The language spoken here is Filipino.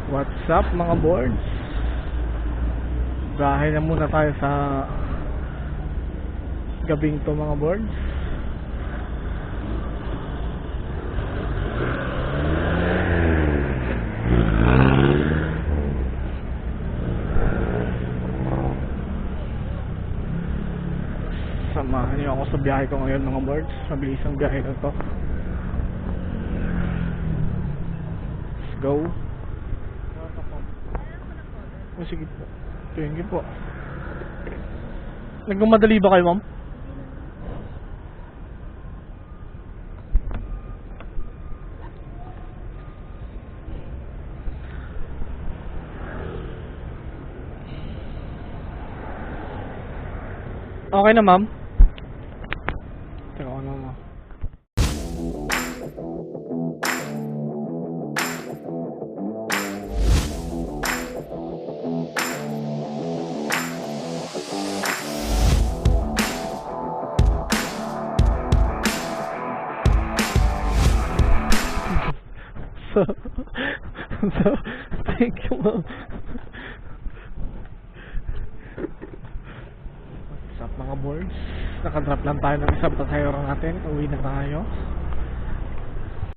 What's up mga boards? Bahay na muna tayo sa gabing to mga boards. Samahan niyo ako sa biyahe ko ngayon mga boards. Mabilis ang biyahe na to. Let's go. Oh, sige po. Thank you po. Nagmamadali ba kayo, ma'am? Okay na, ma'am. Teka, ano mo? So, thank you, ma'am. What's up mga boards? Nakadrop lang tayo ng isang pasahero natin. Uwi na tayo.